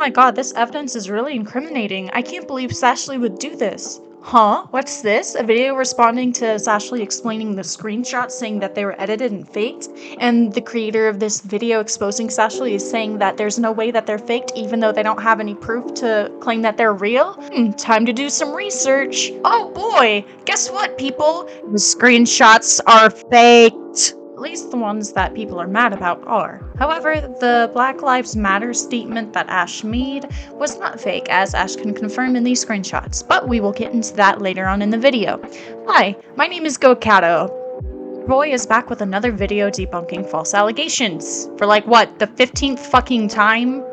my god, this evidence is really incriminating. I can't believe Sashley would do this. Huh? What's this? A video responding to Sashley explaining the screenshots saying that they were edited and faked? And the creator of this video exposing Sashley is saying that there's no way that they're faked even though they don't have any proof to claim that they're real? Time to do some research. Oh boy! Guess what, people? The screenshots are faked! At least the ones that people are mad about are. However, the Black Lives Matter statement that Ash made was not fake, as Ash can confirm in these screenshots, but we will get into that later on in the video. Hi, my name is GoatCatto. Roy is back with another video debunking false allegations. For like, what, the 15th fucking time?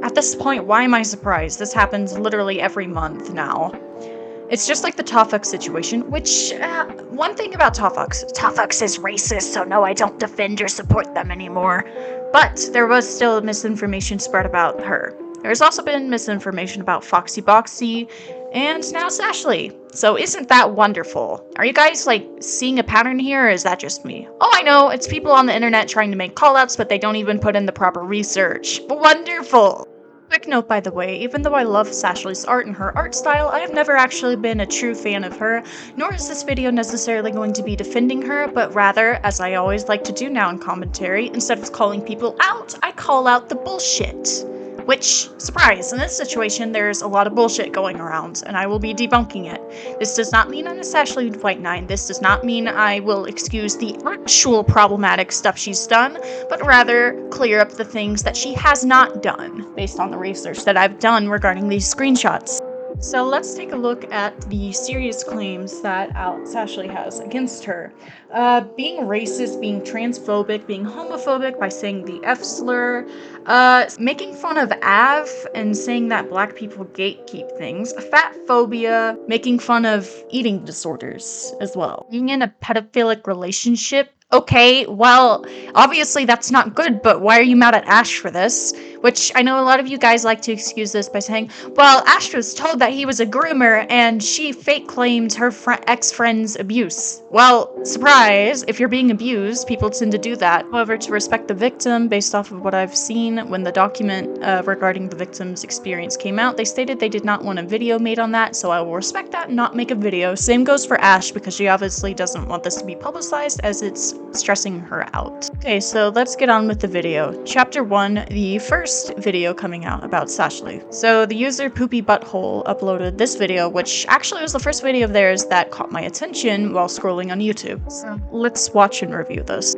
At this point, why am I surprised? This happens literally every month now. It's just like the Tofux situation, which, one thing about Tofux is racist, so no, I don't defend or support them anymore. But there was still misinformation spread about her. There's also been misinformation about Foxy Boxy, and now Sashley. So isn't that wonderful? Are you guys, like, seeing a pattern here, or is that just me? Oh, I know, it's people on the internet trying to make callouts, but they don't even put in the proper research. Wonderful! Quick note, by the way, even though I love Sashley's art and her art style, I have never actually been a true fan of her, nor is this video necessarily going to be defending her, but rather, as I always like to do now in commentary, instead of calling people out, I call out the bullshit. Which, surprise, in this situation, there's a lot of bullshit going around, and I will be debunking it. This does not mean I'm a Sashley White Knight. This does not mean I will excuse the actual problematic stuff she's done, but rather clear up the things that she has not done, based on the research that I've done regarding these screenshots. So let's take a look at the serious claims that Sashley has against her. Being racist, being transphobic, being homophobic by saying the F slur, making fun of Av and saying that black people gatekeep things, fat phobia, making fun of eating disorders as well. Being in a pedophilic relationship. Okay, well, obviously that's not good, but why are you mad at Ash for this? Which I know a lot of you guys like to excuse this by saying, well, Ash was told that he was a groomer and she fake claimed her ex-friend's abuse. Well, surprise, if you're being abused, people tend to do that. However, to respect the victim, based off of what I've seen, when the document regarding the victim's experience came out, they stated they did not want a video made on that, so I will respect that and not make a video. Same goes for Ash, because she obviously doesn't want this to be publicized, as it's stressing her out. Okay, so let's get on with the video. Chapter 1, the first video coming out about Sashley. So the user Poopy Butthole uploaded this video, which actually was the first video of theirs that caught my attention while scrolling on YouTube. So let's watch and review this.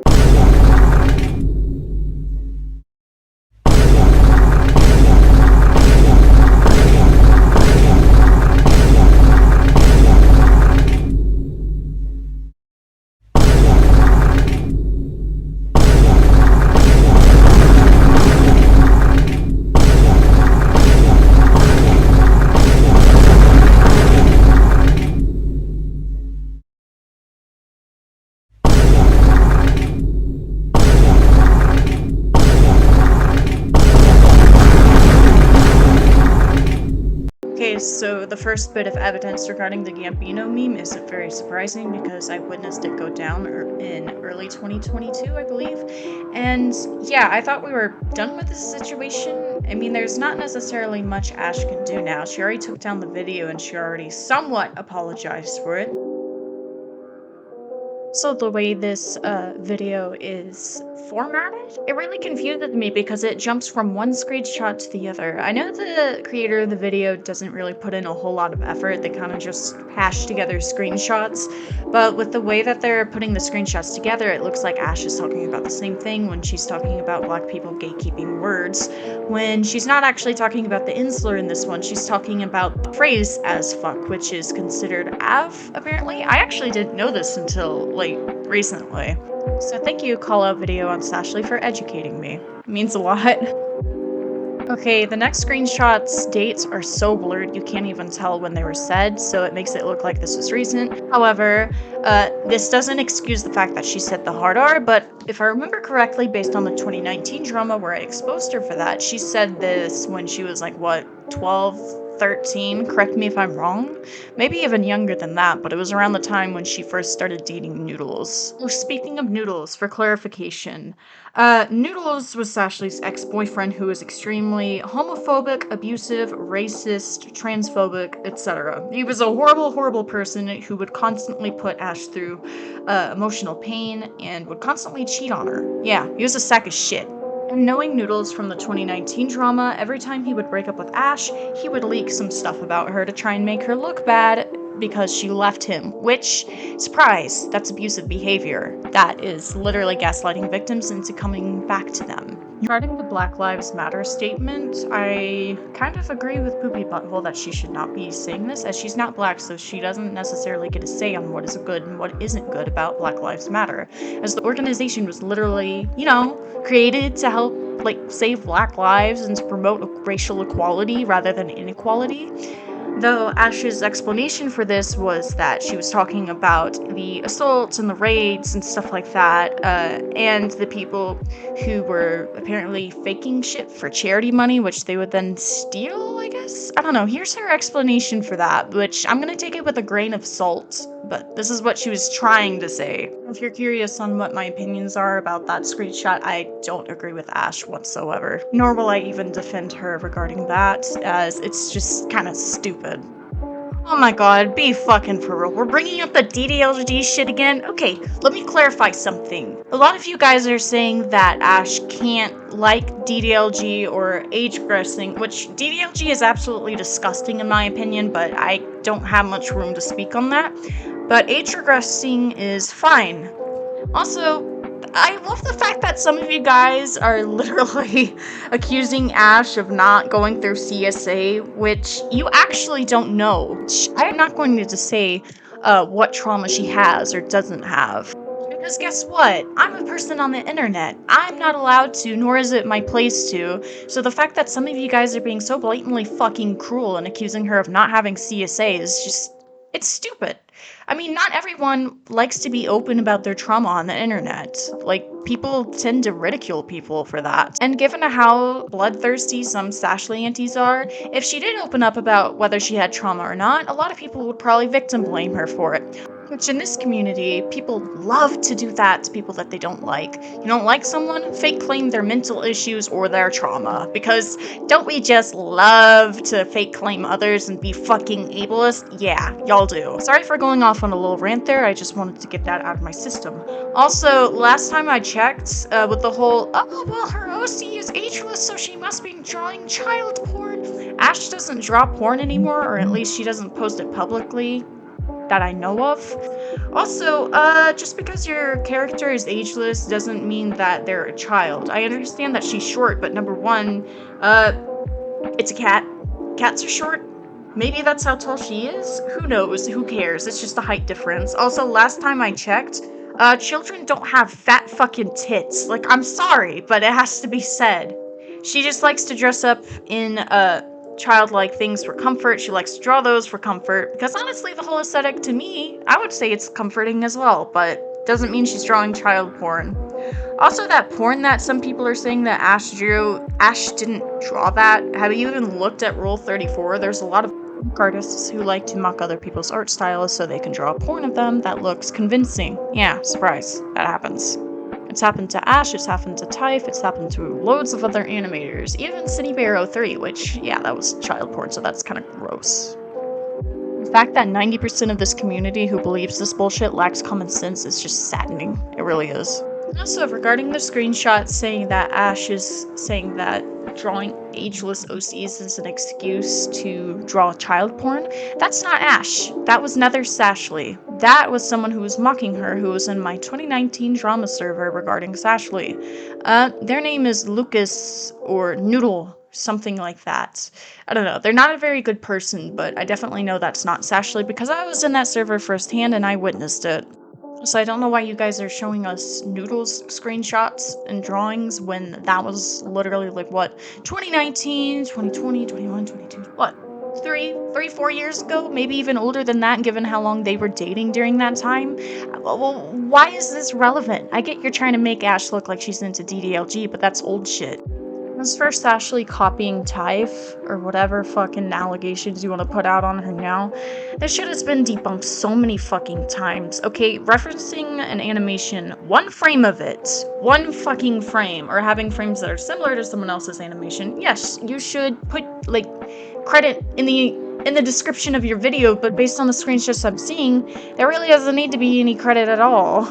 Okay, so the first bit of evidence regarding the Gambino meme isn't very surprising because I witnessed it go down in early 2022, I believe. And yeah, I thought we were done with this situation. I mean, there's not necessarily much Ash can do now. She already took down the video and she already somewhat apologized for it. So the way this video is formatted, it really confuses me because it jumps from one screenshot to the other. I know the creator of the video doesn't really put in a whole lot of effort. They kind of just hash together screenshots, but with the way that they're putting the screenshots together, it looks like Ash is talking about the same thing when she's talking about black people gatekeeping words, when she's not actually talking about the insular in this one. She's talking about the phrase as fuck, which is considered av, apparently. I actually didn't know this until, like, recently. So thank you, call out video on Sashley, for educating me. It means a lot. Okay, the next screenshots dates are so blurred you can't even tell when they were said, so it makes it look like this was recent. However, this doesn't excuse the fact that she said the hard R, but if I remember correctly, based on the 2019 drama where I exposed her for that, she said this when she was like, what, 12, 13, correct me if I'm wrong. Maybe even younger than that, but it was around the time when she first started dating Noodles. Oh, speaking of Noodles, for clarification, Noodles was Sashley's ex-boyfriend who was extremely homophobic, abusive, racist, transphobic, etc. He was a horrible, horrible person who would constantly put Ash through emotional pain and would constantly cheat on her. Yeah, he was a sack of shit. And knowing Noodles from the 2019 drama, every time he would break up with Ash, he would leak some stuff about her to try and make her look bad because she left him, which, surprise, that's abusive behavior. That is literally gaslighting victims into coming back to them. Regarding the Black Lives Matter statement, I kind of agree with Poopy Butthole that she should not be saying this, as she's not black, so she doesn't necessarily get a say on what is good and what isn't good about Black Lives Matter, as the organization was literally, created to help, save black lives and to promote racial equality rather than inequality. Though Ash's explanation for this was that she was talking about the assaults and the raids and stuff like that, and the people who were apparently faking shit for charity money, which they would then steal, I guess? I don't know. Here's her explanation for that, which I'm gonna take it with a grain of salt, but this is what she was trying to say. If you're curious on what my opinions are about that screenshot, I don't agree with Ash whatsoever. Nor will I even defend her regarding that, as it's just kind of stupid. Oh my god, be fucking for real. We're bringing up the DDLG shit again? Okay, let me clarify something. A lot of you guys are saying that Ash can't like DDLG or age regressing, which DDLG is absolutely disgusting in my opinion, but I don't have much room to speak on that. But age regressing is fine. Also, I love the fact that some of you guys are literally accusing Ash of not going through CSA, which you actually don't know. I am not going to say what trauma she has or doesn't have. Because guess what? I'm a person on the internet. I'm not allowed to, nor is it my place to. So the fact that some of you guys are being so blatantly fucking cruel and accusing her of not having CSA is just... it's stupid. I mean, not everyone likes to be open about their trauma on the internet. People tend to ridicule people for that. And given how bloodthirsty some Sashley aunties are, if she did open up about whether she had trauma or not, a lot of people would probably victim blame her for it. Which in this community, people love to do that to people that they don't like. You don't like someone? Fake claim their mental issues or their trauma. Because don't we just love to fake claim others and be fucking ableist? Yeah, y'all do. Sorry for going off on a little rant there, I just wanted to get that out of my system. Also, last time I checked, with the whole, oh, well, her OC is ageless, so she must be drawing child porn. Ash doesn't draw porn anymore, or at least she doesn't post it publicly that I know of. Also, just because your character is ageless doesn't mean that they're a child. I understand that she's short, but number one, it's a cat. Cats are short. Maybe that's how tall she is? Who knows? Who cares? It's just a height difference. Also, last time I checked, children don't have fat fucking tits. I'm sorry, but it has to be said. She just likes to dress up in, childlike things for comfort. She likes to draw those for comfort, because honestly, the whole aesthetic to me, I would say it's comforting as well, but doesn't mean she's drawing child porn. Also, that porn that some people are saying that Ash drew, Ash didn't draw that. Have you even looked at Rule 34? There's a lot of artists who like to mock other people's art styles so they can draw a porn of them that looks convincing. Yeah, surprise, that happens. It's happened to Ash, it's happened to Typh, it's happened to loads of other animators, even CityBear03, which, yeah, that was child porn, so that's kind of gross. The fact that 90% of this community who believes this bullshit lacks common sense is just saddening. It really is. Also, regarding the screenshot saying that Ash is saying that drawing ageless OCs is an excuse to draw child porn, that's not Ash. That was Nether Sashley. That was someone who was mocking her, who was in my 2019 drama server regarding Sashley. Their name is Lucas or Noodle, something like that. I don't know. They're not a very good person, but I definitely know that's not Sashley because I was in that server firsthand and I witnessed it. So I don't know why you guys are showing us Noodles screenshots and drawings when that was literally 2019, 2020, 21, 22, what? 4 years ago? Maybe even older than that, given how long they were dating during that time? Well, why is this relevant? I get you're trying to make Ash look like she's into DDLG, but that's old shit. As for Sashley copying Typh, or whatever fucking allegations you want to put out on her now, this shit has been debunked so many fucking times. Okay, referencing an animation, one frame of it, one fucking frame, or having frames that are similar to someone else's animation, yes, you should put, like, credit in the description of your video, but based on the screenshots I'm seeing, there really doesn't need to be any credit at all.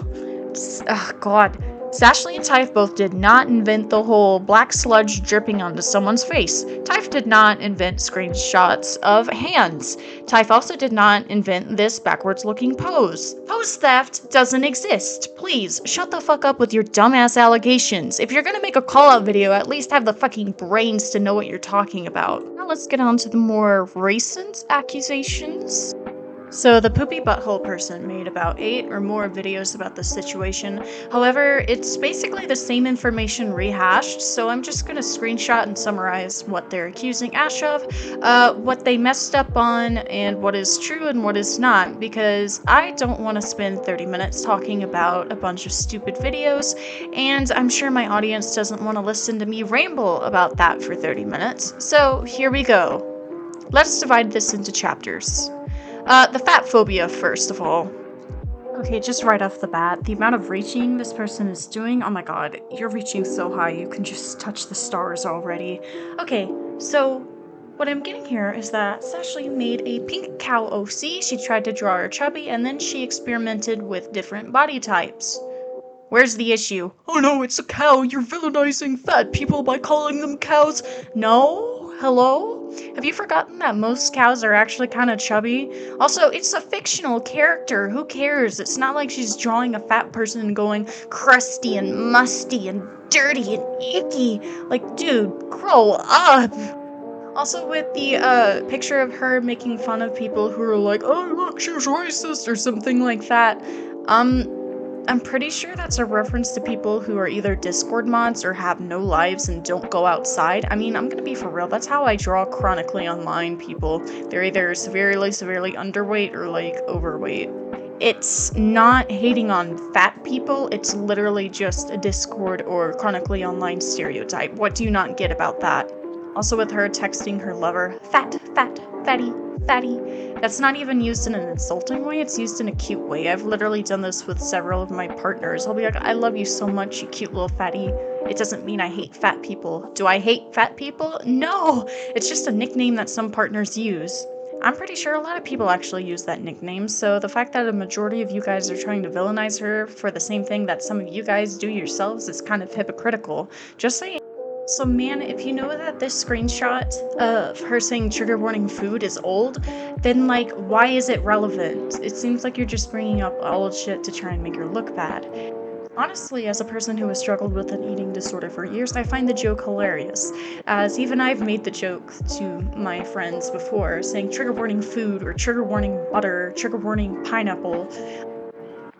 Oh god. Sashley and Typh both did not invent the whole black sludge dripping onto someone's face. Typh did not invent screenshots of hands. Typh also did not invent this backwards-looking pose. Pose theft doesn't exist. Please, shut the fuck up with your dumbass allegations. If you're gonna make a call-out video, at least have the fucking brains to know what you're talking about. Now let's get on to the more recent accusations. So the poopy butthole person made about 8 or more videos about this situation. However, it's basically the same information rehashed, so I'm just gonna screenshot and summarize what they're accusing Ash of, what they messed up on, and what is true and what is not, because I don't want to spend 30 minutes talking about a bunch of stupid videos, and I'm sure my audience doesn't want to listen to me ramble about that for 30 minutes. So here we go. Let's divide this into chapters. The fat phobia, first of all. Okay, just right off the bat, the amount of reaching this person is doing, oh my god, you're reaching so high you can just touch the stars already. Okay, so what I'm getting here is that Sashley made a pink cow OC, she tried to draw her chubby, and then she experimented with different body types. Where's the issue? Oh no, it's a cow, you're villainizing fat people by calling them cows. No? Hello? Have you forgotten that most cows are actually kind of chubby? Also, it's a fictional character. Who cares? It's not like she's drawing a fat person and going crusty and musty and dirty and icky. Like, dude, grow up. Also, with the picture of her making fun of people who are like, oh, look, she's racist or something like that. I'm pretty sure that's a reference to people who are either Discord mods or have no lives and don't go outside. I mean, I'm gonna be for real, that's how I draw chronically online people. They're either severely underweight or, like, overweight. It's not hating on fat people, it's literally just a Discord or chronically online stereotype. What do you not get about that? Also with her texting her lover, fat, fatty, fatty. That's not even used in an insulting way, it's used in a cute way. I've literally done this with several of my partners. I'll be like, I love you so much, you cute little fatty. It doesn't mean I hate fat people. Do I hate fat people? No! It's just a nickname that some partners use. I'm pretty sure a lot of people actually use that nickname, so the fact that a majority of you guys are trying to villainize her for the same thing that some of you guys do yourselves is kind of hypocritical. Just saying. So man, if you know that this screenshot of her saying trigger warning food is old, then like, why is it relevant? It seems like you're just bringing up old shit to try and make her look bad. Honestly, as a person who has struggled with an eating disorder for years, I find the joke hilarious, as even I've made the joke to my friends before, saying trigger warning food, or trigger warning butter, trigger warning pineapple.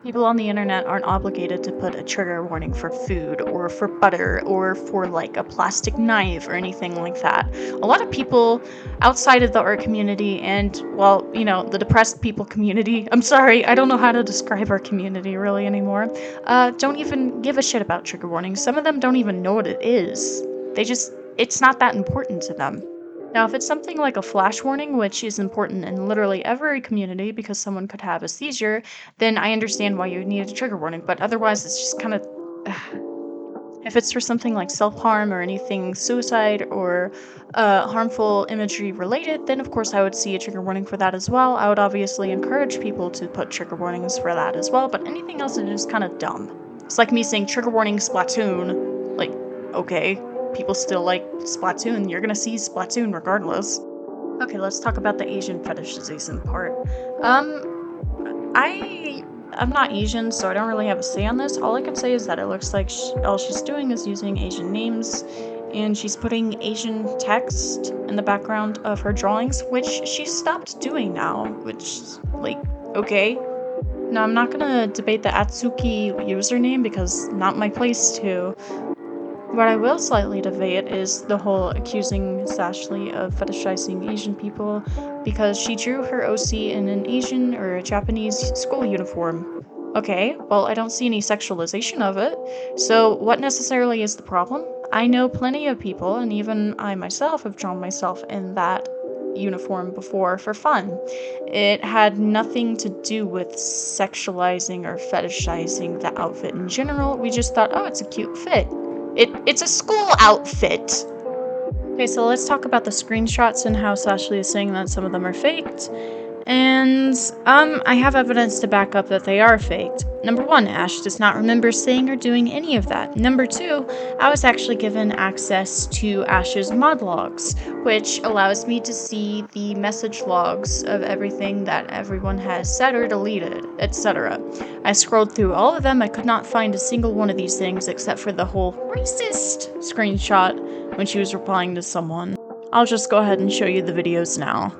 People on the internet aren't obligated to put a trigger warning for food, or for butter, or for like a plastic knife, or anything like that. A lot of people outside of the art community and, well, you know, the depressed people community, I'm sorry, I don't know how to describe our community really anymore, don't even give a shit about trigger warnings. Some of them don't even know what it is. It's not that important to them. Now, if it's something like a flash warning, which is important in literally every community because someone could have a seizure, then I understand why you need a trigger warning, but otherwise it's just kind of... If it's for something like self-harm or anything suicide or harmful imagery related, then of course I would see a trigger warning for that as well. I would obviously encourage people to put trigger warnings for that as well, but anything else is just kind of dumb. It's like me saying trigger warning Splatoon. Like, okay. People still like Splatoon, you're gonna see Splatoon regardless. Okay, let's talk about the Asian fetishization part. I'm not Asian, so I don't really have a say on this. All I can say is that it looks like all she's doing is using Asian names, and she's putting Asian text in the background of her drawings, which she stopped doing now, which, like, okay. Now, I'm not gonna debate the Atsuki username because not my place to. What I will slightly debate is the whole accusing Sashley of fetishizing Asian people because she drew her OC in an Asian or a Japanese school uniform. Okay, well, I don't see any sexualization of it, so what necessarily is the problem? I know plenty of people, and even I myself have drawn myself in that uniform before for fun. It had nothing to do with sexualizing or fetishizing the outfit in general. We just thought, oh, it's a cute fit. It's a school outfit. Okay, so let's talk about the screenshots and how Sashley is saying that some of them are faked. And, I have evidence to back up that they are faked. Number 1, Ash does not remember saying or doing any of that. Number 2, I was actually given access to Ash's mod logs, which allows me to see the message logs of everything that everyone has said or deleted, etc. I scrolled through all of them. I could not find a single one of these things except for the whole racist screenshot when she was replying to someone. I'll just go ahead and show you the videos now.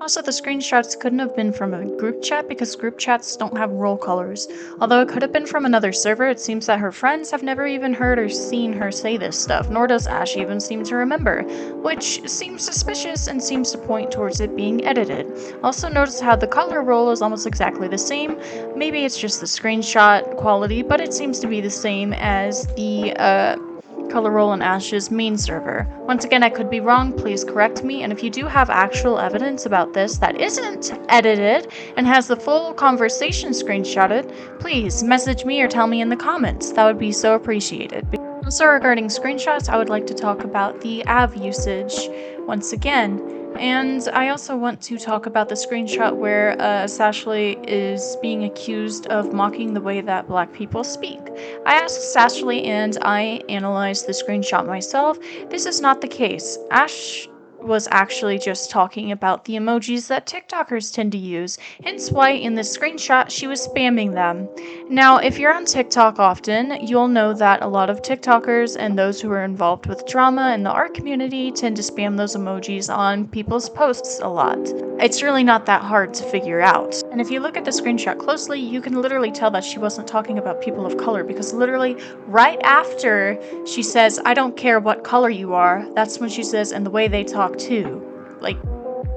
Also, the screenshots couldn't have been from a group chat because group chats don't have roll colors. Although it could have been from another server, it seems that her friends have never even heard or seen her say this stuff, nor does Ash even seem to remember, which seems suspicious and seems to point towards it being edited. Also, notice how the color roll is almost exactly the same. Maybe it's just the screenshot quality, but it seems to be the same as the color roll on Ash's main server. Once again, I could be wrong, please correct me, and if you do have actual evidence about this that isn't edited and has the full conversation screenshotted, please message me or tell me in the comments. That would be so appreciated. Also, regarding screenshots, I would like to talk about the AV usage once again. And I also want to talk about the screenshot where Sashley is being accused of mocking the way that Black people speak. I asked Sashley and I analyzed the screenshot myself. This is not the case. Ash was actually just talking about the emojis that TikTokers tend to use, hence why in this screenshot she was spamming them. Now, if you're on TikTok often, you'll know that a lot of TikTokers and those who are involved with drama in the art community tend to spam those emojis on people's posts a lot. It's really not that hard to figure out. And if you look at the screenshot closely, you can literally tell that she wasn't talking about people of color, because literally right after she says, "I don't care what color you are," that's when she says, "and the way they talk too." Like,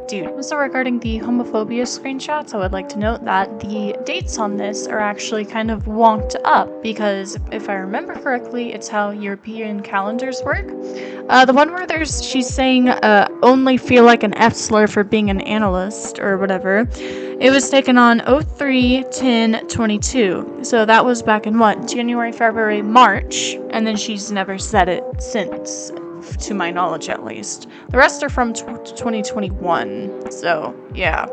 dude. Also, regarding the homophobia screenshots, I would like to note that the dates on this are actually kind of wonked up, because if I remember correctly, it's how European calendars work. The one where she's saying, only feel like an F slur for being an analyst, or whatever, it was taken on 03/10/22. So that was back in what? January, February, March, and then she's never said it since, to my knowledge at least. The rest are from 2021, so yeah.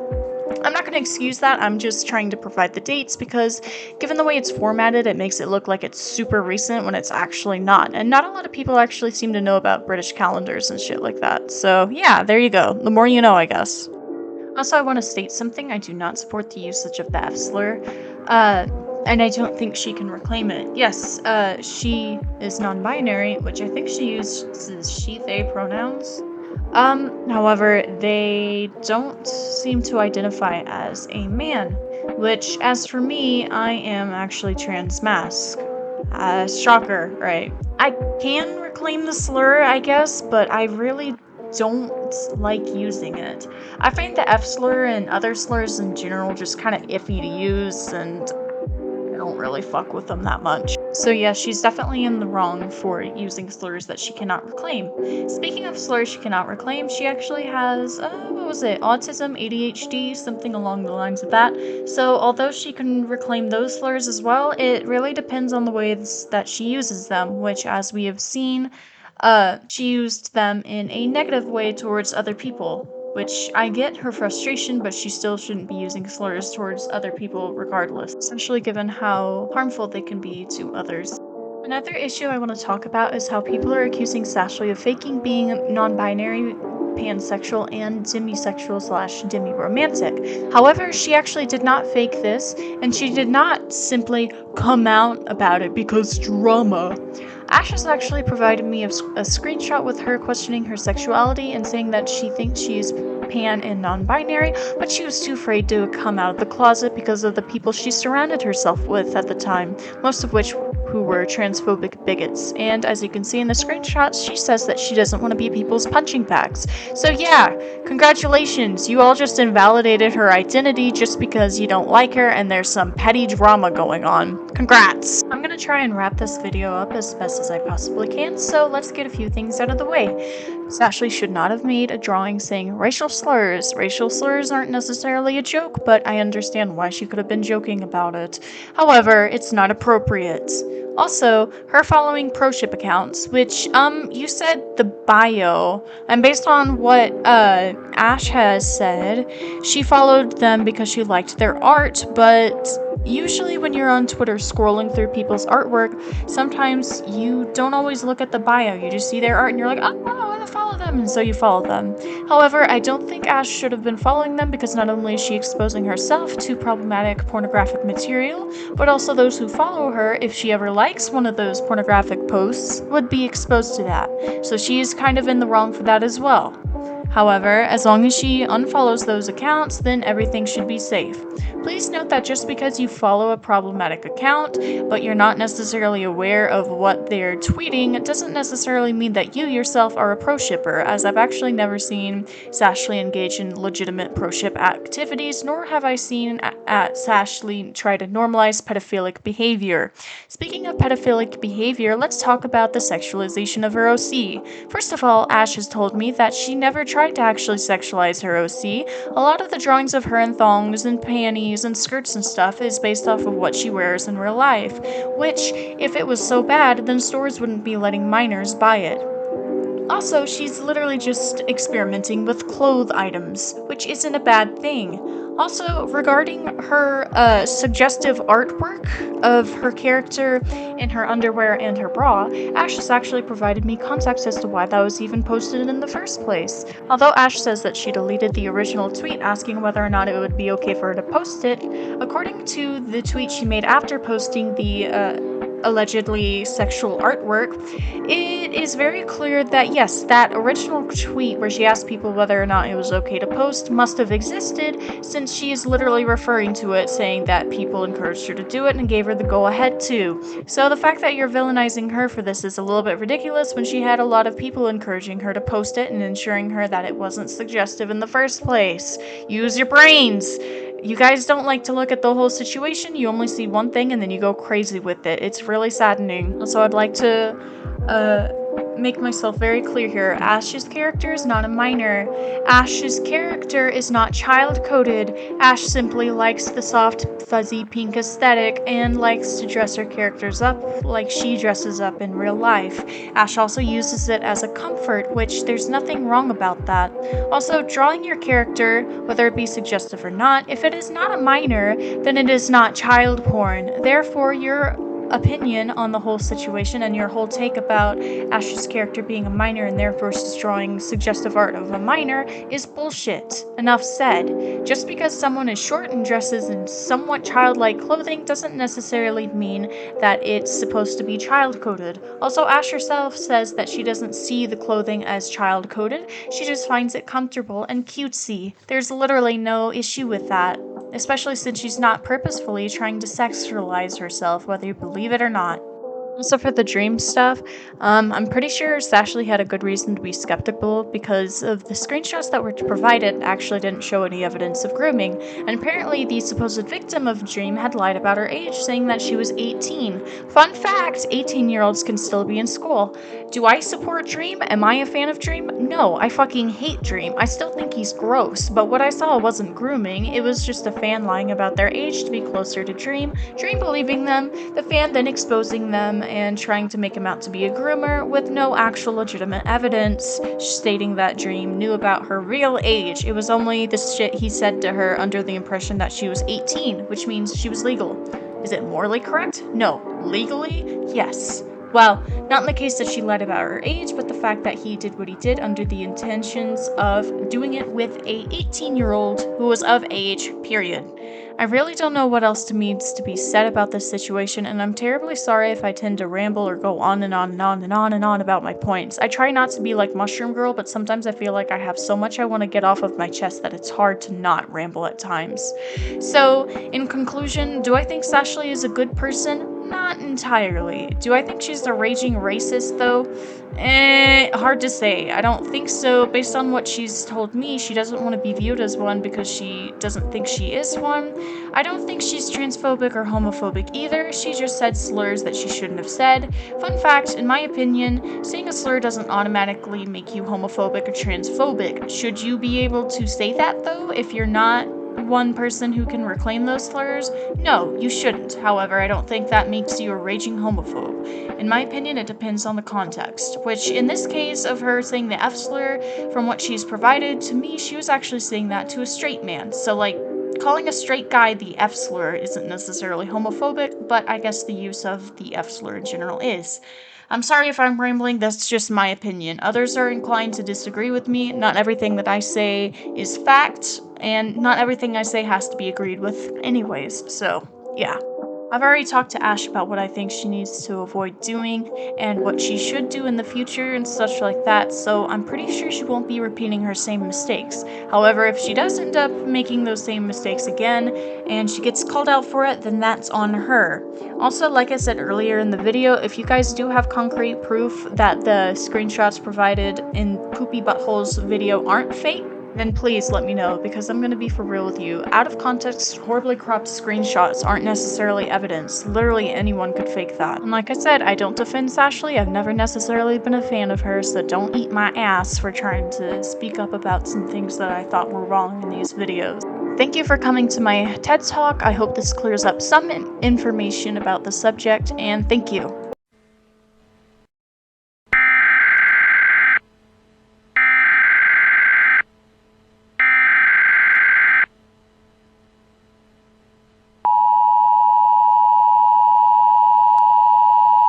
I'm not going to excuse that, I'm just trying to provide the dates because given the way it's formatted, it makes it look like it's super recent when it's actually not. And not a lot of people actually seem to know about British calendars and shit like that. So yeah, there you go. The more you know, I guess. Also, I want to state something. I do not support the usage of the F slur. And I don't think she can reclaim it. Yes, she is non-binary, which I think she uses she, they pronouns. However, they don't seem to identify as a man, which, as for me, I am actually trans-masc. Shocker, right? I can reclaim the slur, I guess, but I really don't like using it. I find the F slur and other slurs in general just kind of iffy to use, and I don't really fuck with them that much. So yeah, she's definitely in the wrong for using slurs that she cannot reclaim. Speaking of slurs she cannot reclaim, she actually has, what was it, autism, ADHD, something along the lines of that. So although she can reclaim those slurs as well, it really depends on the ways that she uses them, which, as we have seen, she used them in a negative way towards other people, which I get her frustration, but she still shouldn't be using slurs towards other people regardless, especially given how harmful they can be to others. Another issue I want to talk about is how people are accusing Sashley of faking being non-binary, pansexual, and demisexual slash demi-romantic. However, she actually did not fake this, and she did not simply come out about it because drama. Ash has actually provided me a screenshot with her questioning her sexuality and saying that she thinks she is pan and non-binary, but she was too afraid to come out of the closet because of the people she surrounded herself with at the time, most of which who were transphobic bigots. And as you can see in the screenshots, she says that she doesn't want to be people's punching bags. So yeah, congratulations, you all just invalidated her identity just because you don't like her and there's some petty drama going on. Congrats! I'm gonna try and wrap this video up as best as I possibly can, so let's get a few things out of the way. Sashley should not have made a drawing saying racial slurs. Racial slurs aren't necessarily a joke, but I understand why she could have been joking about it. However, it's not appropriate. Also, her following pro-ship accounts, which, you said the bio, and based on what, Ash has said, she followed them because she liked their art, but usually when you're on Twitter scrolling through people's artwork, sometimes you don't always look at the bio, you just see their art and you're like, oh, I want to follow them, and so you follow them. However, I don't think Ash should have been following them because not only is she exposing herself to problematic pornographic material, but also those who follow her, if she ever likes one of those pornographic posts, would be exposed to that. So she is kind of in the wrong for that as well. However, as long as she unfollows those accounts, then everything should be safe. Please note that just because you follow a problematic account, but you're not necessarily aware of what they're tweeting, it doesn't necessarily mean that you yourself are a pro-shipper, as I've actually never seen Sashley engage in legitimate pro-ship activities, nor have I seen Sashley try to normalize pedophilic behavior. Speaking of pedophilic behavior, let's talk about the sexualization of her OC. First of all, Ash has told me that she never tried to actually sexualize her OC. A lot of the drawings of her in thongs and panties and skirts and stuff is based off of what she wears in real life, which, if it was so bad, then stores wouldn't be letting minors buy it. Also, she's literally just experimenting with clothes items, which isn't a bad thing. Also, regarding her suggestive artwork of her character in her underwear and her bra, Ash has actually provided me context as to why that was even posted in the first place. Although Ash says that she deleted the original tweet asking whether or not it would be okay for her to post it, according to the tweet she made after posting the allegedly sexual artwork, it is very clear that yes, that original tweet where she asked people whether or not it was okay to post must have existed, since she is literally referring to it, saying that people encouraged her to do it and gave her the go-ahead too. So the fact that you're villainizing her for this is a little bit ridiculous when she had a lot of people encouraging her to post it and ensuring her that it wasn't suggestive in the first place. Use your brains! You guys don't like to look at the whole situation, you only see one thing and then you go crazy with it. It's really saddening. So I'd like to make myself very clear here. Ash's character is not a minor. Ash's character is not child-coded. Ash simply likes the soft, fuzzy pink aesthetic and likes to dress her characters up like she dresses up in real life. Ash also uses it as a comfort, which there's nothing wrong about that. Also, drawing your character, whether it be suggestive or not, if it is not a minor, then it is not child porn. Therefore, your opinion on the whole situation and your whole take about Ash's character being a minor and therefore she's drawing suggestive art of a minor is bullshit. Enough said. Just because someone is short and dresses in somewhat childlike clothing doesn't necessarily mean that it's supposed to be child-coded. Also, Ash herself says that she doesn't see the clothing as child-coded, she just finds it comfortable and cutesy. There's literally no issue with that, especially since she's not purposefully trying to sexualize herself, whether you believe it or not. Also, for the dream stuff, I'm pretty sure Sashley had a good reason to be skeptical because of the screenshots that were provided actually didn't show any evidence of grooming, and apparently the supposed victim of Dream had lied about her age, saying that she was 18. Fun fact, 18-year-olds can still be in school. Do I support Dream? Am I a fan of Dream? No, I fucking hate Dream. I still think he's gross, but what I saw wasn't grooming, it was just a fan lying about their age to be closer to Dream, Dream believing them, the fan then exposing them and trying to make him out to be a groomer with no actual legitimate evidence stating that Dream knew about her real age. It was only the shit he said to her under the impression that she was 18, which means she was legal. Is it morally correct? No. Legally? Yes. Well, not in the case that she lied about her age, but the fact that he did what he did under the intentions of doing it with a 18-year-old who was of age, period. I really don't know what else needs to be said about this situation, and I'm terribly sorry if I tend to ramble or go on and on and on and on and on about my points. I try not to be like Mushroom Girl, but sometimes I feel like I have so much I want to get off of my chest that it's hard to not ramble at times. So, in conclusion, do I think Sashley is a good person? Not entirely. Do I think she's a raging racist, though? Hard to say. I don't think so. Based on what she's told me, she doesn't want to be viewed as one because she doesn't think she is one. I don't think she's transphobic or homophobic either. She just said slurs that she shouldn't have said. Fun fact, in my opinion, saying a slur doesn't automatically make you homophobic or transphobic. Should you be able to say that, though, if you're not one person who can reclaim those slurs? No, you shouldn't. However, I don't think that makes you a raging homophobe. In my opinion, it depends on the context, which in this case of her saying the F slur, from what she's provided, to me, she was actually saying that to a straight man. So, like, calling a straight guy the F slur isn't necessarily homophobic, but I guess the use of the F slur in general is. I'm sorry if I'm rambling, that's just my opinion. Others are inclined to disagree with me. Not everything that I say is fact, and not everything I say has to be agreed with anyways, so yeah. I've already talked to Ash about what I think she needs to avoid doing and what she should do in the future and such like that, so I'm pretty sure she won't be repeating her same mistakes. However, if she does end up making those same mistakes again and she gets called out for it, then that's on her. Also, like I said earlier in the video, if you guys do have concrete proof that the screenshots provided in Poopy Butthole's video aren't fake, then please let me know, because I'm gonna be for real with you. Out of context, horribly cropped screenshots aren't necessarily evidence. Literally anyone could fake that. And like I said, I don't defend Sashley. I've never necessarily been a fan of her, so don't eat my ass for trying to speak up about some things that I thought were wrong in these videos. Thank you for coming to my TED Talk. I hope this clears up some information about the subject, and thank you.